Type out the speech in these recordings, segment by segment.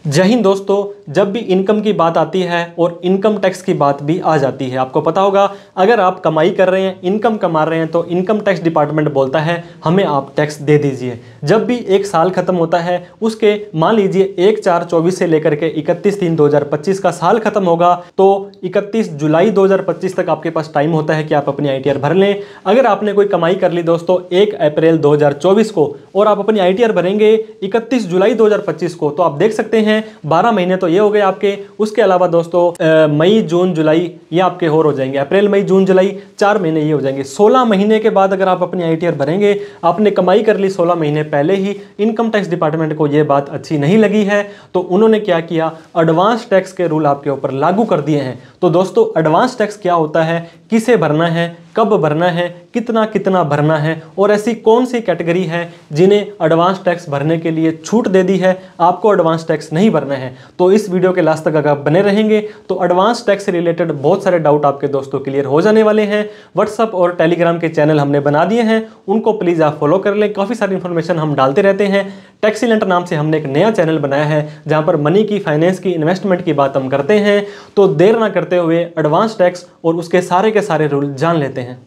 जय हिंद दोस्तों, जब भी इनकम की बात आती है और इनकम टैक्स की बात भी आ जाती है, आपको पता होगा अगर आप कमाई कर रहे हैं, इनकम कमा रहे हैं तो इनकम टैक्स डिपार्टमेंट बोलता है हमें आप टैक्स दे दीजिए। जब भी एक साल खत्म होता है उसके मान लीजिए 1/4/24 से लेकर के 31/3/2025 का साल खत्म होगा तो 31 जुलाई 2025 तक आपके पास टाइम होता है कि आप अपनी ITR भर लें। अगर आपने कोई कमाई कर ली दोस्तों 1 अप्रैल 2024 को और आप अपनी ITR भरेंगे 31 जुलाई 2025 को, तो आप देख सकते हैं 12 महीने तो ये हो गए आपके। उसके अलावा दोस्तों मई जून जुलाई ये आपके और हो जाएंगे, अप्रैल मई जून जुलाई 4 महीने ये हो जाएंगे। 16 महीने के बाद अगर आप अपनी ITR भरेंगे, आपने कमाई कर ली 16 महीने पहले ही, इनकम टैक्स डिपार्टमेंट को ये बात अच्छी नहीं लगी है तो उन्होंने क्या किया, एडवांस टैक्स के रूल आपके ऊपर लागू कर दिए हैं। तो दोस्तों एडवांस टैक्स क्या होता है, किसे भरना है, कब भरना है, कितना कितना भरना है और ऐसी कौन सी कैटेगरी है जिन्हें एडवांस टैक्स भरने के लिए छूट दे दी है, आपको एडवांस टैक्स नहीं भरना है। तो इस वीडियो के लास्ट तक अगर आप बने रहेंगे तो एडवांस टैक्स से रिलेटेड बहुत सारे डाउट आपके दोस्तों क्लियर हो जाने वाले हैं। व्हाट्सअप और टेलीग्राम के चैनल हमने बना दिए हैं, उनको प्लीज़ आप फॉलो कर लें। काफ़ी सारी इंफॉर्मेशन हम डालते रहते हैं। टैक्सीलेंट नाम से हमने एक नया चैनल बनाया है जहाँ पर मनी की, फाइनेंस की, इन्वेस्टमेंट की बात हम करते हैं। तो देर ना करते हुए एडवांस टैक्स और उसके सारे के सारे रूल जान लेते हैं।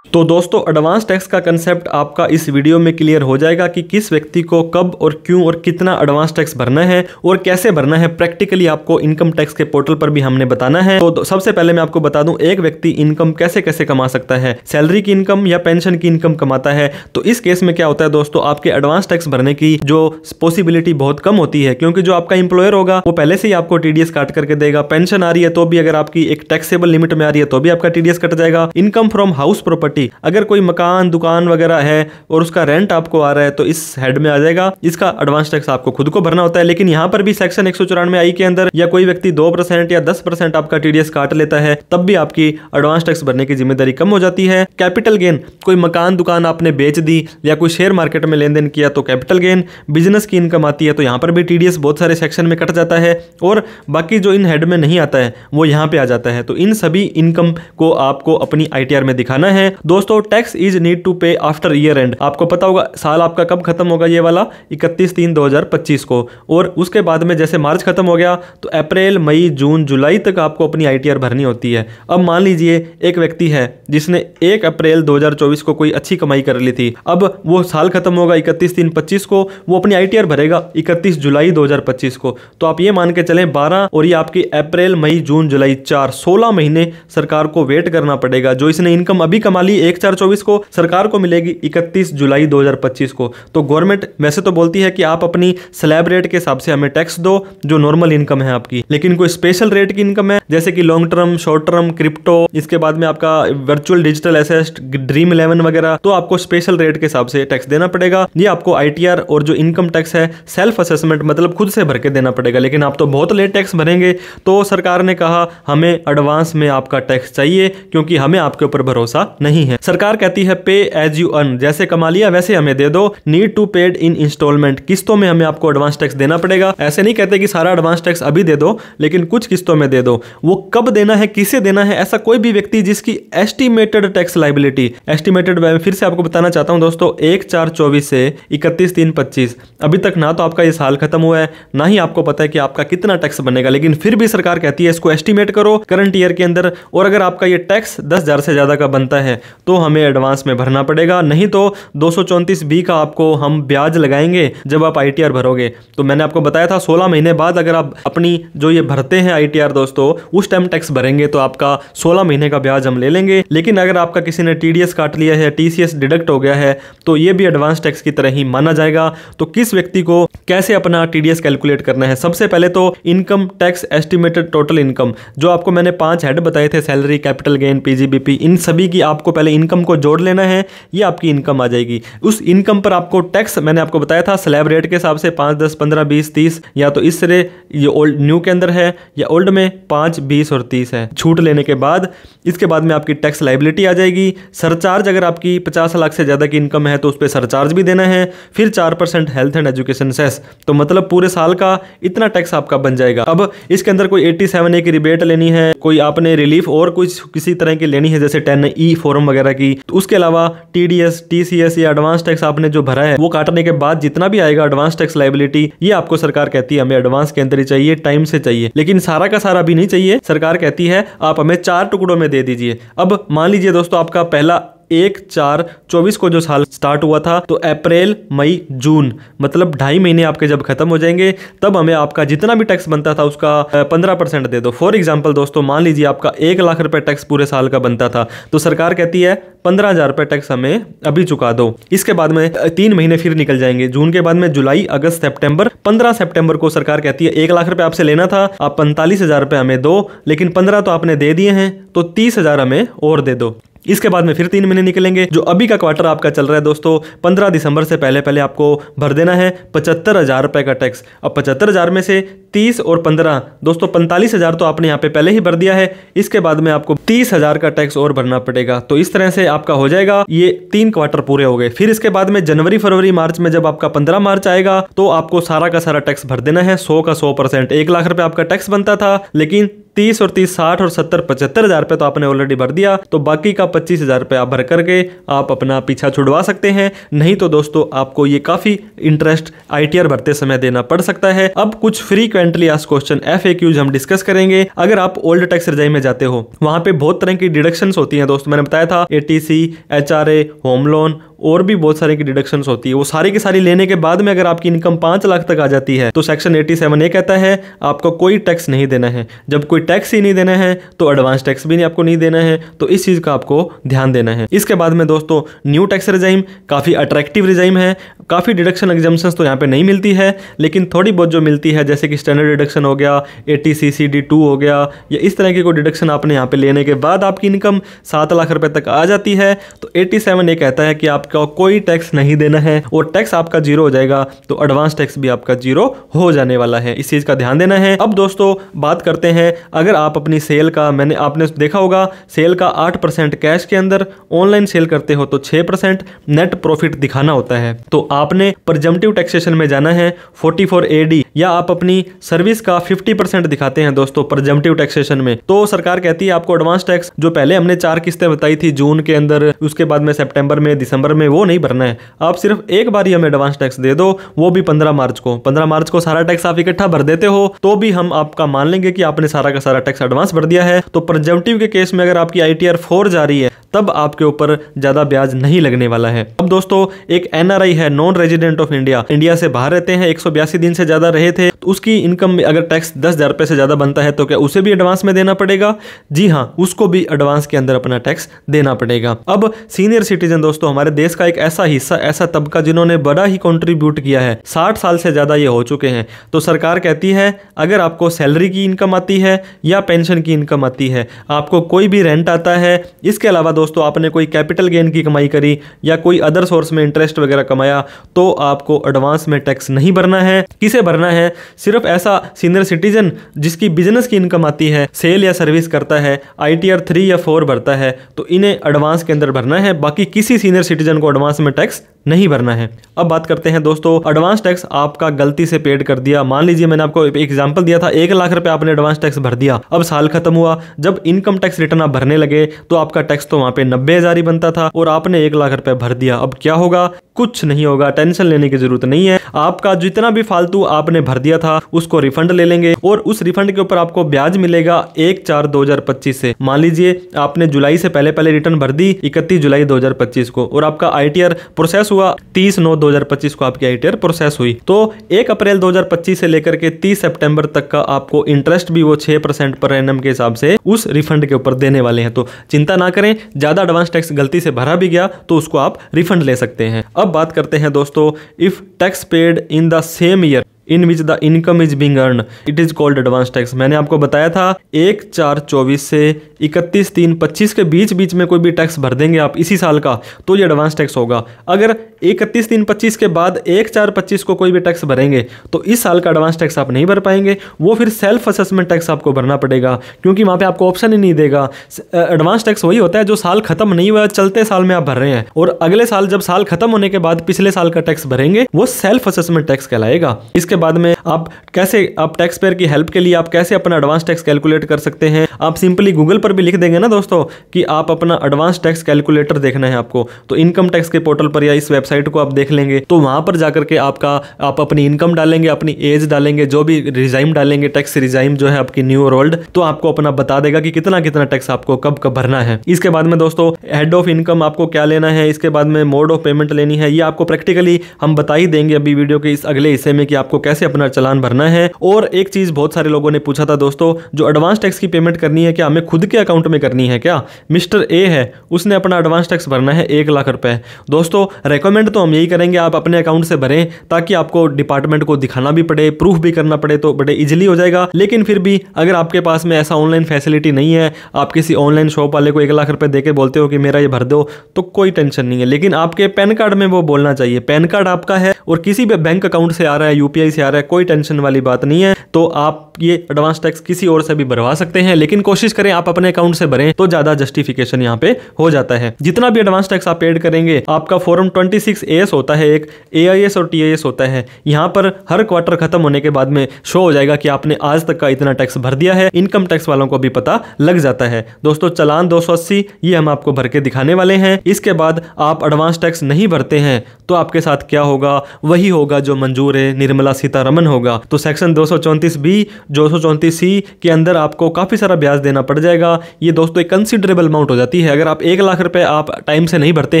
तो दोस्तों एडवांस टैक्स का कंसेप्ट आपका इस वीडियो में क्लियर हो जाएगा कि किस व्यक्ति को कब और क्यों और कितना एडवांस टैक्स भरना है और कैसे भरना है। प्रैक्टिकली आपको इनकम टैक्स के पोर्टल पर भी हमने बताना है। तो सबसे पहले मैं आपको बता दूं एक व्यक्ति इनकम कैसे कैसे कमा सकता है। सैलरी की इनकम या पेंशन की इनकम कमाता है तो इस केस में क्या होता है दोस्तों, आपके एडवांस टैक्स भरने की जो पॉसिबिलिटी बहुत कम होती है, क्योंकि जो आपका इंप्लॉयर होगा वो पहले से ही आपको TDS काट करके देगा। पेंशन आ रही है तो भी अगर आपकी एक टैक्सेबल लिमिट में आ रही है तो भी आपका TDS कट जाएगा। इनकम फ्रॉम हाउस प्रॉपर्टी, अगर कोई मकान दुकान वगैरह है और उसका रेंट आपको आ रहा है तो इस हेड में आ जाएगा। इसका एडवांस टैक्स आपको खुद को भरना होता है। लेकिन यहां पर भी सेक्शन 194 I के अंदर या कोई व्यक्ति 2% या 10% आपका TDS काट लेता है तब भी आपकी एडवांस टैक्स भरने की जिम्मेदारी कम हो जाती है। कैपिटल गेन, कोई मकान दुकान आपने बेच दी या कोई शेयर मार्केट में लेन देन किया तो कैपिटल गेन। बिजनेस की इनकम आती है तो यहां पर भी TDS बहुत सारे सेक्शन में कट जाता है और बाकी जो इन हेड में नहीं आता है वो यहां पे आ जाता है। तो इन सभी इनकम को आपको अपनी ITR में दिखाना है। दोस्तों टैक्स इज नीड टू पे आफ्टर ईयर एंड, आपको पता होगा साल आपका कब खत्म होगा, ये वाला 31/3/2025 को, और उसके बाद में जैसे मार्च खत्म हो गया तो अप्रैल मई जून जुलाई तक आपको अपनी ITR भरनी होती है। अब मान लीजिए एक व्यक्ति है जिसने 1 अप्रैल 2024 को कोई अच्छी कमाई कर ली थी, अब वो साल खत्म होगा 31/3/25 को, वो अपनी ITR भरेगा 31 जुलाई 2025 को। तो आप ये मान के चलें 12 और ये आपकी अप्रैल मई जून जुलाई 16 महीने सरकार को वेट करना पड़ेगा। जो इसने इनकम अभी कमा ली 1/4/24 को, सरकार को मिलेगी 31 जुलाई 2025 को। तो गवर्नमेंट वैसे तो बोलती है कि आप अपनी स्लैब रेट के हिसाब से हमें टैक्स दो जो नॉर्मल इनकम है आपकी, लेकिन कोई स्पेशल रेट की इनकम है जैसे कि long term, short term, crypto, इसके बाद में आपका वर्चुअल डिजिटल एसेट, ड्रीम 11 वगैरह, तो आपको स्पेशल रेट के हिसाब से टैक्स देना पड़ेगा। ये आपको ITR और जो इनकम टैक्स है सेल्फ असेसमेंट मतलब खुद से भर के देना पड़ेगा। लेकिन आप तो बहुत लेट टैक्स भरेंगे तो सरकार ने कहा हमें एडवांस में आपका टैक्स चाहिए क्योंकि हमें आपके ऊपर भरोसा नहीं है। सरकार कहती है पे एज यू अर्न, जैसे कमा लिया वैसे हमें दे दो। Need to paid in instalment, किस्तों में हमें आपको एडवांस टैक्स देना पड़ेगा। ऐसे नहीं कहते कि सारा एडवांस टैक्स अभी दे दो, लेकिन कुछ किस्तों में दे दो। वो कब देना है, किसे देना है, ऐसा कोई भी व्यक्ति जिसकी एस्टिमेटेड टैक्स लाइबिलिटी, एस्टिमेटेड फिर से आपको बताना चाहता हूं दोस्तों 1/4/24 से 31/3/25 अभी तक ना तो आपका ये साल खत्म हुआ है ना ही आपको पता है कि आपका कितना टैक्स बनेगा, लेकिन फिर भी सरकार कहती है इसको एस्टिमेट करो करंट ईयर के अंदर, और अगर आपका ये टैक्स 10,000 से ज्यादा का बनता है तो हमें एडवांस में भरना पड़ेगा, नहीं तो 234B का आपको हम ब्याज लगाएंगे जब आप ITR भरोगे। तो मैंने आपको बताया था 16 महीने बाद अगर आप अपनी जो ये भरते हैं ITR दोस्तों उस टाइम टैक्स भरेंगे तो आपका 16 महीने का ब्याज हम ले लेंगे। लेकिन अगर आपका किसी ने TDS काट लिया है, TCS डिडक्ट हो गया है तो ये भी एडवांस टैक्स की तरह ही माना जाएगा। तो किस व्यक्ति को कैसे अपना TDS कैलकुलेट करना है, सबसे पहले तो income tax estimated total income, जो आपको मैंने 5 हेड बताए थे, सैलरी, कैपिटल गेन, PGBP, इन सभी की आपको पहले इनकम को जोड़ लेना है, ये आपकी इनकम आ जाएगी। उस इनकम पर आपको टैक्स मैंने आपको बताया था स्लैब रेट के हिसाब से 5, 10, 15, 20, 30, या तो इस तरह ये ओल्ड न्यू के अंदर है या ओल्ड में 5, 20 और 30 है। छूट लेने के बाद इसके बाद में आपकी टैक्स लाइबिलिटी आ जाएगी। सरचार्ज, अगर आपकी 50 लाख से ज़्यादा की इनकम है तो उस पर सरचार्ज भी देना है। फिर 4% हेल्थ एंड एजुकेशन सेस, तो मतलब पूरे साल का इतना टैक्स आपका बन जाएगा। अब इसके अंदर कोई 87A की रिबेट लेनी है, कोई आपने रिलीफ और कुछ किसी तरह की लेनी है जैसे 10E फॉर्म वगैरह वगैरह की। तो उसके अलावा टीडीएस, टीसीएस या एडवांस टैक्स आपने जो भरा है वो काटने के बाद जितना भी आएगा एडवांस टैक्स लायबिलिटी, ये आपको सरकार कहती है हमें एडवांस के अंदर ही चाहिए, टाइम से चाहिए। लेकिन सारा का सारा भी नहीं चाहिए, सरकार कहती है आप हमें 4 टुकड़ों में दे दीजिए। अब मान लीजिए दोस्तों आपका पहला 1/4/24 को जो साल स्टार्ट हुआ था, तो अप्रैल, मई, जून मतलब 2.5 महीने आपके जब खत्म हो जाएंगे तब हमें आपका जितना भी टैक्स बनता था उसका 15% दे दो। फॉर एग्जांपल दोस्तों मान लीजिए आपका 1 लाख रुपए टैक्स पूरे साल का बनता था, तो सरकार कहती है 15,000 रुपए टैक्स हमें अभी चुका दो। इसके बाद में 3 महीने फिर निकल जाएंगे, जून के बाद में जुलाई, अगस्त, सितंबर। 15 सितंबर को सरकार कहती है 1 लाख रुपए आपसे लेना था, आप 45,000 रुपए हमें दो, लेकिन 15 तो आपने दे दिए हैं तो 30,000 हमें और दे दो। इसके बाद में फिर 3 महीने निकलेंगे। जो अभी का क्वार्टर आपका चल रहा है दोस्तों, 15 दिसंबर से पहले पहले आपको भर देना है 75,000 रुपए का टैक्स। अब 75,000 में से 30 और 15 दोस्तों 45,000 तो आपने यहाँ पे पहले ही भर दिया है। इसके बाद में आपको 30,000 का टैक्स और भरना पड़ेगा। तो इस तरह से आपका हो जाएगा, ये 3 क्वार्टर पूरे हो गए। फिर इसके बाद में जनवरी, फरवरी, मार्च में जब आपका 15 मार्च आएगा तो आपको सारा का सारा टैक्स भर देना है 100 का 100%। 1 लाख रुपए आपका टैक्स बनता था, लेकिन 30 और 30 60 और 70 75,000 रुपए तो आपने ऑलरेडी भर दिया। तो बाकी का 25,000 रुपए आप भर करके आप अपना पीछा छुड़वा सकते हैं। नहीं तो दोस्तों आपको ये काफी इंटरेस्ट ITR भरते समय देना पड़ सकता है। अब कुछ फ्रीक्वेंटली आस्क्ड क्वेश्चन FAQs हम डिस्कस करेंगे। अगर आप ओल्ड टैक्स रिजाइम में जाते हो, वहां पे बहुत तरह की डिडक्शंस होती हैं दोस्तों। मैंने बताया था ATC, HRA, होम लोन और भी बहुत सारे की डिडक्शंस होती है। वो सारी की सारी लेने के बाद में अगर आपकी इनकम 5 लाख तक आ जाती है तो सेक्शन 87A कहता है आपको कोई टैक्स नहीं देना है। जब कोई टैक्स ही नहीं देना है तो एडवांस टैक्स भी आपको नहीं देना है। तो इस चीज का आपको ध्यान देना है। इसके बाद में दोस्तों न्यू टैक्स रिजाइम काफी अट्रैक्टिव रिजाइम है। काफी डिडक्शन एग्जाम्पशंस तो यहाँ पे नहीं मिलती है, लेकिन थोड़ी बहुत जो मिलती है जैसे कि स्टैंडर्ड डिडक्शन हो गया, ATC CD2 हो गया, या इस तरह की कोई डिडक्शन आपने यहाँ पे लेने के बाद आपकी इनकम 7 लाख रुपए तक आ जाती है तो 87A कहता है कि आपका कोई टैक्स नहीं देना है और टैक्स आपका 0 हो जाएगा। तो एडवांस टैक्स भी आपका 0 हो जाने वाला है, इस चीज का ध्यान देना है। अब दोस्तों बात करते हैं, अगर आप अपनी सेल का, आपने देखा होगा सेल का 8% कैश के अंदर, ऑनलाइन सेल करते हो तो 6% नेट प्रॉफिट दिखाना होता है। तो आपने प्रिजम्पटिव टैक्सेशन में जाना है 44AD, या आप अपनी सर्विस का 50% दिखाते हैं दोस्तों प्रिजम्पटिव टैक्सेशन में, तो सरकार कहती है आपको एडवांस टैक्स जो पहले हमने 4 किस्तें बताई थी जून के अंदर, उसके बाद में सितंबर में, दिसंबर में, वो नहीं भरना है। आप सिर्फ एक बार ही हमें एडवांस टैक्स दे दो, वो भी 15 मार्च को। 15 मार्च को सारा टैक्स आप इकट्ठा भर देते हो तो भी हम आपका मान लेंगे कि आपने सारा का सारा टैक्स एडवांस भर दिया है। तो प्रिजम्पटिव के केस में अगर आपकी ITR 4 जा रही है तब आपके ऊपर ज्यादा ब्याज नहीं लगने वाला है। अब दोस्तों एक NRI है, non resident of India, India से बाहर रहते हैं, 182 दिन से ज्यादा रहे थे, तो उसकी इनकम में अगर टैक्स 10,000 रुपए से ज्यादा बनता है तो क्या उसे भी एडवांस में देना पड़ेगा? जी हाँ, उसको भी एडवांस के अंदर अपना टैक्स देना पड़ेगा। अब सीनियर सिटीजन दोस्तों, हमारे देश का एक ऐसा हिस्सा, ऐसा तबका जिन्होंने बड़ा ही कंट्रीब्यूट किया है, 60 साल से ज्यादा ये हो चुके हैं, तो सरकार कहती है अगर आपको सैलरी की इनकम आती है या पेंशन की इनकम आती है, आपको कोई भी रेंट आता है, इसके अलावा दोस्तों आपने कोई कैपिटल गेन की कमाई करी या कोई अदर सोर्स में इंटरेस्ट वगैरह कमाया, तो आपको एडवांस में टैक्स नहीं भरना है। किसे भरना है? सिर्फ ऐसा सीनियर सिटीजन जिसकी बिजनेस की इनकम आती है, सेल या सर्विस करता है, ITR 3 या 4 भरता है, तो इन्हें एडवांस के अंदर भरना है। बाकी किसी सीनियर सिटीजन को एडवांस में टैक्स नहीं भरना है। अब बात करते हैं दोस्तों, एडवांस टैक्स आपका गलती से पेड कर दिया। मान लीजिए मैंने आपको एक एग्जांपल दिया था, 1 लाख रुपए आपने एडवांस टैक्स भर दिया, अब साल खत्म हुआ, जब इनकम टैक्स रिटर्न आप भरने लगे तो आपका टैक्स तो वहां पे 90,000 ही बनता था और आपने 1 लाख रुपए भर दिया। अब क्या होगा? कुछ नहीं होगा, टेंशन लेने की जरूरत नहीं है। आपका जितना भी फालतू आपने भर दिया था उसको रिफंड ले लेंगे और उस रिफंड के ऊपर आपको ब्याज मिलेगा 1/4/2025 से। मान लीजिए आपने जुलाई से पहले पहले रिटर्न भर दी 31 जुलाई 2025 को और आपका ITR प्रोसेस हुआ 30/9/2025 को आपकी ITR प्रोसेस हुई, तो 1 अप्रैल 2025 से लेकर के 30 सितंबर तक का आपको इंटरेस्ट भी वो 6% पर एनम के हिसाब से उस रिफंड के ऊपर देने वाले हैं। तो चिंता ना करें, ज्यादा एडवांस टैक्स गलती से भरा भी गया तो उसको आप रिफंड ले सकते हैं। अब बात करते हैं दोस्तों, if tax paid in the same year in which the income is being earn it is called advance tax. मैंने आपको बताया था 1/4/24 से 31/3/25 के बीच बीच में कोई भी टैक्स भर देंगे आप इसी साल का तो ये एडवांस टैक्स होगा। अगर 31/3/25 के बाद 1/4/25 को कोई भी टैक्स भरेंगे तो इस साल का एडवांस टैक्स आप नहीं भर पाएंगे, वो फिर सेल्फ असेसमेंट टैक्स आपको भरना पड़ेगा, क्योंकि वहां पे आपको ऑप्शन ही नहीं देगा। एडवांस टैक्स वही होता है जो साल खत्म नहीं हुआ, चलते साल में आप भर रहे हैं, और अगले साल जब साल खत्म होने के बाद पिछले साल का टैक्स भरेंगे वो सेल्फ असेसमेंट टैक्स कहलाएगा। इसके बाद में आप टैक्स पेयर की हेल्प के लिए आप कैसे अपना एडवांस टैक्स कैलकुलेट कर सकते हैं। आप सिंपली गूगल पर भी लिख देंगे ना दोस्तों कि आप अपना एडवांस टैक्स कैलकुलेटर देखना है आपको, तो इनकम टैक्स के पोर्टल पर या इस वेबसाइट को आप देख लेंगे, तो वहां पर जाकर के आप अपनी इनकम डालेंगे, अपनी एज डालेंगे, जो भी रिजाइम डालेंगे, टैक्स रिजाइम जो है आपकी न्यू और ओल्ड, तो आपको अपना बता देगा कि कितना कितना टैक्स आपको कब कब भरना है। इसके बाद में दोस्तों हेड ऑफ इनकम आपको क्या लेना है, इसके बाद में मोड ऑफ पेमेंट लेनी है, ये आपको प्रैक्टिकली हम बता ही देंगे अभी वीडियो के इस अगले हिस्से में कि आपको कैसे अपना चालान भरना है। और एक चीज बहुत सारे लोगों ने पूछा था दोस्तों, जो एडवांस टैक्स की पेमेंट करनी है क्या हमें खुद के अकाउंट में करनी है क्या। मिस्टर ए है, उसने अपना एडवांस टैक्स भरना है 1 लाख रुपए। दोस्तों रेकमेंड तो हम यही करेंगे आप अपने अकाउंट से भरें, ताकि आपको डिपार्टमेंट को दिखाना भी पड़े, प्रूफ भी करना पड़े तो बड़े इजीली हो जाएगा। लेकिन फिर भी अगर आपके पास में ऐसा ऑनलाइन फैसिलिटी नहीं है, आप किसी ऑनलाइन शॉप वाले को 1 लाख रुपए देके बोलते हो कि मेरा ये भर दो, तो कोई टेंशन नहीं है। लेकिन आपके पैन कार्ड में वो बोलना चाहिए पैन कार्ड आपका है और किसी भी बैंक अकाउंट से आ रहा है, यूपीआई से आ रहा है, कोई टेंशन वाली बात नहीं है। तो आप ये एडवांस टैक्स किसी और से भी भरवा सकते हैं, लेकिन कोशिश करें आप अपने अकाउंट से भरें तो ज्यादा जस्टिफिकेशन यहाँ पे हो जाता है। जितना भी एडवांस टैक्स आप पेड करेंगे, आपका फॉर्म 26 AS होता है, एक AIS और TIS होता है। यहाँ पर हर क्वार्टर खत्म होने के बाद में शो हो जाएगा कि आपने आज तक का इतना टैक्स भर दिया है। इनकम टैक्स वालों को भी पता लग जाता है। दोस्तों चालान 280 ये हम आपको भर के दिखाने वाले हैं। इसके बाद आप एडवांस टैक्स नहीं भरते हैं तो आपके साथ क्या होगा, वही होगा जो मंजूर है निर्मला सीतारमन होगा। तो सेक्शन 234B 234C के अंदर आपको काफी सारा ब्याज देना पड़ जाएगा। ये दोस्तों एक कंसिडरेबल अमाउंट हो जाती है। अगर आप 1 लाख रुपए आप टाइम से नहीं भरते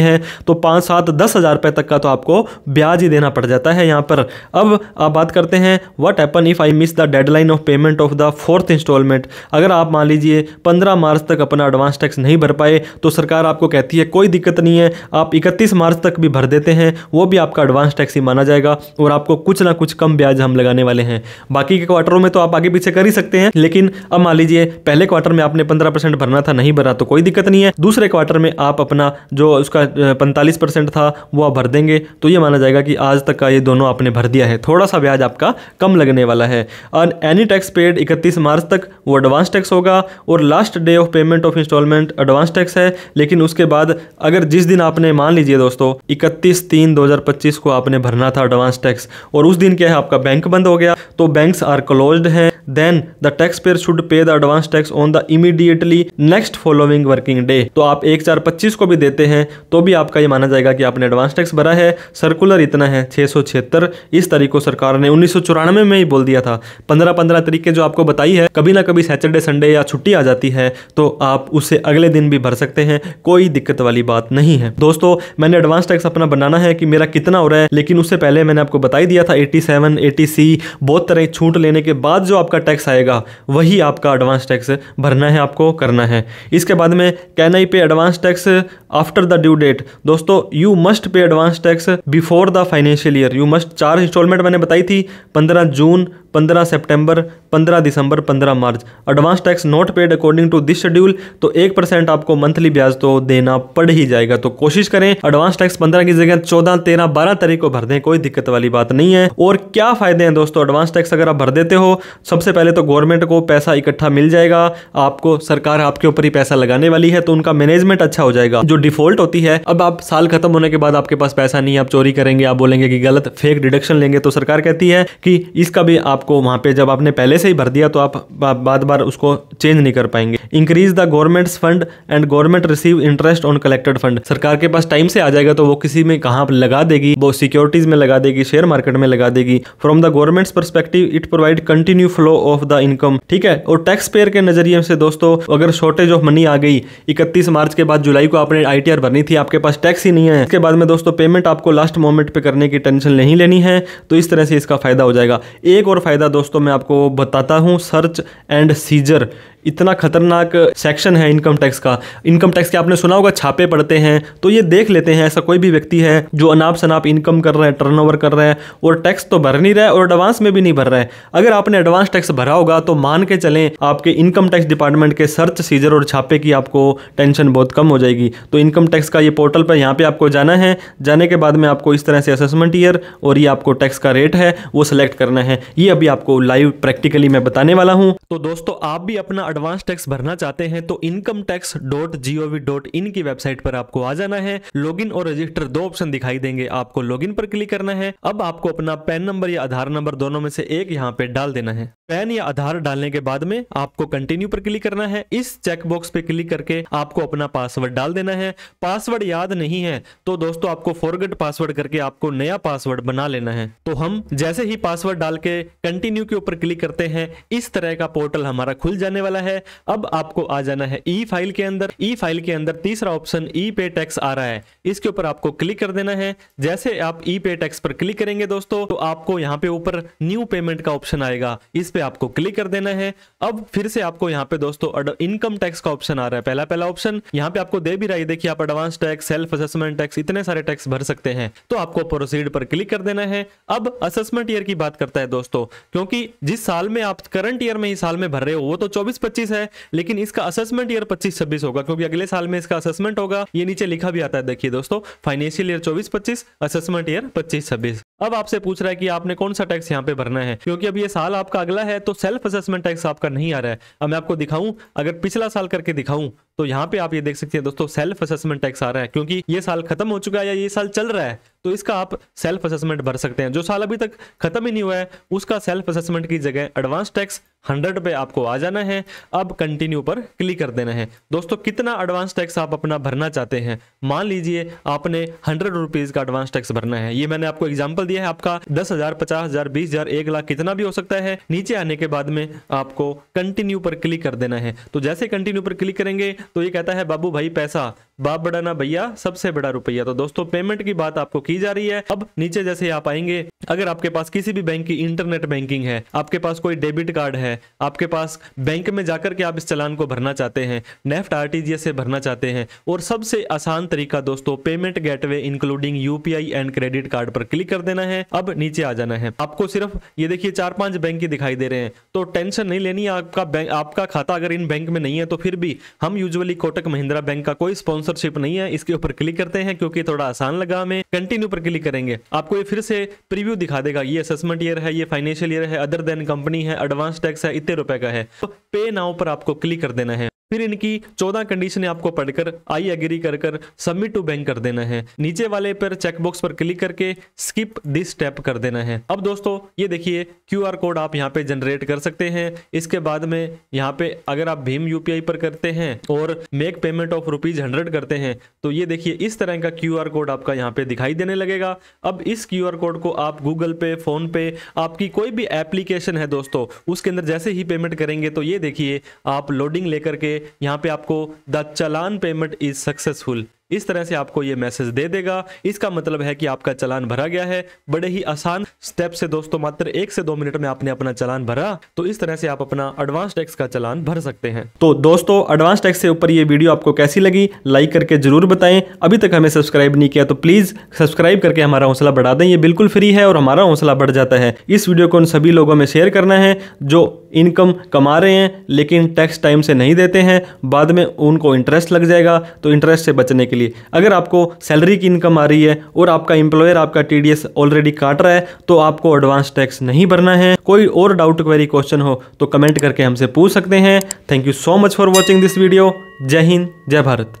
हैं तो 5, 7, 10 हजार रुपए तक का तो आपको ब्याज ही देना पड़ जाता है यहाँ पर। अब आप बात करते हैं what happen if I miss the deadline of payment of the 4th instalment. अगर आप मान लीजिए 15 मार्च तक अपना एडवांस टैक्स नहीं भर पाए तो सरकार आपको कहती है कोई दिक्कत नहीं है, आप 31 मार्च तक भी भर देते हैं, वो भी आपका एडवांस टैक्स ही माना जाएगा और आपको कुछ ना कुछ कम ब्याज हम लगाने वाले हैं। बाकी के क्वार्टरों में तो आप आगे पीछे कर ही सकते हैं, लेकिन अब मान लीजिए पहले क्वार्टर में आपने 15% भरना था, नहीं भरा तो कोई दिक्कत नहीं है। दूसरे क्वार्टर में आप अपना जो उसका 45% था वो आप भर देंगे तो ये माना जाएगा कि आज तक का ये दोनों आपने भर दिया है। थोड़ा सा ब्याज आपका कम लगने वाला है। और एनी टैक्स पेड 31 मार्च तक वो एडवांस टैक्स होगा और last day of payment of instalment advance tax है। लेकिन उसके बाद अगर जिस दिन आपने मान लीजिए दोस्तों 31/3/2025 को आपने भरना था एडवांस टैक्स और उस दिन क्या है आपका बैंक बंद हो गया, तो बैंक्स आर क्लोज्ड हैं, then the taxpayer should pay the advance tax on the immediately next following working day. तो आप 1/4/25 को भी देते हैं तो भी आपका ये माना जाएगा कि आपने एडवांस टैक्स भरा है। सर्कुलर इतना है 676। इस तारीख को सरकार ने 1994 में ही बोल दिया था। 15 तरीके जो आपको बताई है, कभी ना कभी सैटरडे संडे या छुट्टी आ जाती है तो आप उससे अगले दिन भी भर सकते हैं, कोई दिक्कत वाली बात नहीं है। दोस्तों मैंने एडवांस टैक्स अपना बनाना है कि मेरा कितना हो रहा है, लेकिन उससे पहले मैंने आपको बता ही दिया था 87, 80C बहुत तरह छूट लेने के बाद जो आपका टैक्स आएगा वही आपका एडवांस टैक्स भरना है, आपको करना है। इसके बाद में can I pay advance tax after the due date. दोस्तों you must pay advance tax before the financial year. You must 4 installment मैंने बताई थी, 15 जून, 15 सितंबर, 15 दिसंबर, 15 मार्च। Advance tax not paid according to this schedule तो 1% आपको मंथली ब्याज तो देना पड़ ही जाएगा। तो कोशिश करें एडवांस टैक्स 15 की जगह 14, 13, 12 तारीख को भर दें, कोई दिक्कत वाली बात नहीं है। और क्या फायदे हैं दोस्तों एडवांस टैक्स अगर आप भर देते हो? सबसे पहले तो गवर्नमेंट को पैसा इकट्ठा मिल जाएगा, आपको सरकार आपके ऊपर ही पैसा लगाने वाली है तो उनका मैनेजमेंट अच्छा हो जाएगा। जो डिफॉल्ट होती है, अब आप साल खत्म होने के बाद आपके पास पैसा नहीं है, आप चोरी करेंगे, आप बोलेंगे कि गलत फेक डिडक्शन लेंगे, तो सरकार कहती है कि इसका भी आपको वहां पे जब आपने पहले से ही भर दिया तो आप बार बार उसको चेंज नहीं कर पाएंगे। Increase the governments fund and government receive interest on collected fund. सरकार के पास टाइम से आ जाएगा तो वो किसी में कहां लगा देगी, वो सिक्योरिटीज में लगा देगी, शेयर मार्केट में लगा देगी। From the governments perspective it provide continue flow of the income, ठीक है। और टैक्स पेयर के नजरिए से दोस्तों अगर शॉर्टेज ऑफ मनी आ गई, 31 मार्च के बाद जुलाई को आपने ITR भरनी थी, आपके पास टैक्स ही नहीं है, इसके बाद में दोस्तों पेमेंट आपको लास्ट मोमेंट पे करने की टेंशन नहीं लेनी है, तो इस तरह से इसका फायदा हो जाएगा। एक और फायदा दोस्तों मैं आपको बताता हूं, सर्च एंड सीजर। इतना खतरनाक सेक्शन है इनकम टैक्स का। इनकम टैक्स के आपने सुना होगा छापे पड़ते हैं, तो ये देख लेते हैं ऐसा कोई भी व्यक्ति है जो अनाप शनाप इनकम कर रहा है, टर्नओवर कर रहा है और टैक्स तो भर नहीं रहा है और एडवांस में भी नहीं भर रहा है। अगर आपने एडवांस टैक्स भरा होगा तो मान के चलें आपके इनकम टैक्स डिपार्टमेंट के सर्च, सीजर और छापे की आपको टेंशन बहुत कम हो जाएगी। तो इनकम टैक्स का ये पोर्टल पर यहाँ पे आपको जाना है, जाने के बाद में आपको इस तरह से असेसमेंट ईयर और ये आपको टैक्स का रेट है वो सिलेक्ट करना है। ये अभी आपको लाइव प्रैक्टिकली मैं बताने वाला हूँ। तो दोस्तों आप भी अपना एडवांस टैक्स भरना चाहते हैं तो incometax.gov.in की वेबसाइट पर आपको आ जाना है। लॉगिन और रजिस्टर दो ऑप्शन दिखाई देंगे, आपको लॉगिन पर क्लिक करना है। अब आपको अपना पैन नंबर या आधार नंबर दोनों में से एक यहाँ पे डाल देना है। पैन या आधार डालने के बाद में आपको कंटिन्यू पर क्लिक करना है। इस चेकबॉक्स पे क्लिक करके आपको अपना पासवर्ड डाल देना है। पासवर्ड याद नहीं है तो दोस्तों आपको फॉरगेट पासवर्ड करके आपको नया पासवर्ड बना लेना है। तो हम जैसे ही पासवर्ड डाल के कंटिन्यू के ऊपर क्लिक करते हैं, इस तरह का पोर्टल हमारा खुल जाने वाला है। अब आपको आ जाना है ई फाइल के अंदर। ई फाइल के अंदर तीसरा ऑप्शन ई पे टैक्स आ रहा है, इसके ऊपर आपको क्लिक कर देना है। जैसे आप ई पे टैक्स पर क्लिक करेंगे दोस्तों तो आपको यहाँ पे ऊपर न्यू पेमेंट का ऑप्शन आएगा, इस पे आपको क्लिक कर देना है। अब फिर से आपको यहाँ पे दोस्तों इनकम टैक्स का ऑप्शन आ रहा है, पहला ऑप्शन यहाँ पे आपको दे भी रहा है। देखिए आप advance tax, self assessment tax, इतने सारे टैक्स भर सकते हैं। तो आपको प्रोसीड पर क्लिक कर देना है। अब असेसमेंट ईयर की बात करता है दोस्तों, क्योंकि जिस साल में आप करंट ईयर में ही साल में भर रहे हो वो तो 24-25 है, लेकिन इसका असेसमेंट ईयर 25-26 होगा, क्योंकि अगले साल में इसका असेसमेंट होगा। ये नीचे लिखा भी आता है, देखिए दोस्तों, फाइनेंशियल ईयर 24-25, असेसमेंट ईयर 25-26। अब आपसे पूछ रहा है कि आपने कौन सा टैक्स यहाँ पे भरना है, क्योंकि अब ये साल आपका अगला है तो सेल्फ असेसमेंट टैक्स आपका नहीं आ रहा है। अब मैं आपको दिखाऊं, अगर पिछला साल करके दिखाऊं तो यहाँ पे आप ये देख सकते हैं दोस्तों, सेल्फ असेसमेंट टैक्स आ रहा है, क्योंकि ये साल खत्म हो चुका है या ये साल चल रहा है तो इसका आप सेल्फ असेसमेंट भर सकते हैं। जो साल अभी तक खत्म ही नहीं हुआ है उसका सेल्फ असेसमेंट की जगह एडवांस टैक्स 100 पे आपको आ जाना है। अब कंटिन्यू पर क्लिक कर देना है। दोस्तों कितना एडवांस टैक्स आप अपना भरना चाहते हैं, मान लीजिए आपने 100 रुपीज का एडवांस टैक्स भरना है। ये मैंने आपको एग्जांपल दिया है, आपका 10,000, 50,000, 20,000, 1 लाख कितना भी हो सकता है। नीचे आने के बाद में आपको कंटिन्यू पर क्लिक कर देना है। तो जैसे कंटिन्यू पर क्लिक करेंगे तो ये कहता है बाबू भाई पैसा, बाप बड़ा ना भैया, सबसे बड़ा रुपया। तो दोस्तों पेमेंट की बात आपको की जा रही है। अब नीचे जैसे आप आएंगे, अगर आपके पास किसी भी बैंक की इंटरनेट बैंकिंग है, आपके पास कोई डेबिट कार्ड है, आपके पास बैंक में जाकर के आप इस चालान को भरना चाहते हैं, नेफ्ट आरटीजीएस से भरना चाहते हैं, और सबसे आसान तरीका दोस्तों payment gateway including UPI and credit card पर क्लिक कर देना है। अब नीचे आ जाना है। आपको सिर्फ ये देखिए 4-5 बैंक ही दिखाई दे रहे हैं, तो टेंशन नहीं लेनी। आपका खाता अगर इन बैंक में नहीं है तो फिर भी हम यूजुअली कोटक महिंद्रा बैंक का कोई स्पॉन्सरशिप नहीं है, इसके ऊपर क्लिक करते हैं क्योंकि थोड़ा आसान लगा हमें। कंटिन्यू पर क्लिक करेंगे, आपको ये फिर से प्रीव्यू दिखा देगा, ये असेसमेंट ईयर है, ये फाइनेंशियल ईयर है, अदर देन कंपनी है, एडवांस टैक्स है, इतने रुपए का है। तो पे नाउ पर आपको क्लिक कर देना है। फिर इनकी 14 कंडीशनें आपको पढ़कर आई एग्री कर सबमिट टू बैंक कर देना है। नीचे वाले पर चेकबॉक्स पर क्लिक करके स्किप दिस स्टेप कर देना है। अब दोस्तों ये देखिए क्यूआर कोड आप यहाँ पे जनरेट कर सकते हैं। इसके बाद में यहाँ पे अगर आप भीम यूपीआई पर करते हैं और मेक पेमेंट ऑफ ₹100 करते हैं तो ये देखिए इस तरह का क्यूआर कोड आपका यहाँ पे दिखाई देने लगेगा। अब इस क्यूआर कोड को आप गूगल पे, फोन पे, आपकी कोई भी एप्लीकेशन है दोस्तों, उसके अंदर जैसे ही पेमेंट करेंगे तो ये देखिए आप लोडिंग लेकर के यहाँ पे आपको the challan payment is successful, इस तरह से आपको ये मैसेज दे देगा। इसका मतलब है कि आपका चालान भरा गया है। बड़े ही आसान स्टेप से दोस्तों, मात्र 1 से 2 मिनट में आपने अपना चालान भरा, तो इस तरह से आप अपना एडवांस टैक्स का चालान भर सकते हैं। तो दोस्तों एडवांस टैक्स से ऊपर ये वीडियो आपको कैसी लगी, लाइक करके जरूर बताएं। अभी तक हमें सब्सक्राइब नहीं किया तो प्लीज सब्सक्राइब करके हमारा हौसला बढ़ा दें, ये बिल्कुल फ्री है और हमारा हौसला बढ़ जाता है। इस वीडियो को उन सभी लोगों में शेयर करना है जो इनकम कमा रहे हैं लेकिन टैक्स टाइम से नहीं देते हैं, बाद में उनको इंटरेस्ट लग जाएगा। तो इंटरेस्ट से बचने के लिए, अगर आपको सैलरी की इनकम आ रही है और आपका एम्प्लॉयर आपका टीडीएस ऑलरेडी काट रहा है तो आपको एडवांस टैक्स नहीं भरना है। कोई और डाउट, क्वेरी, क्वेश्चन हो तो कमेंट करके हमसे पूछ सकते हैं। Thank you so much for watching this video. जय हिंद, जय भारत।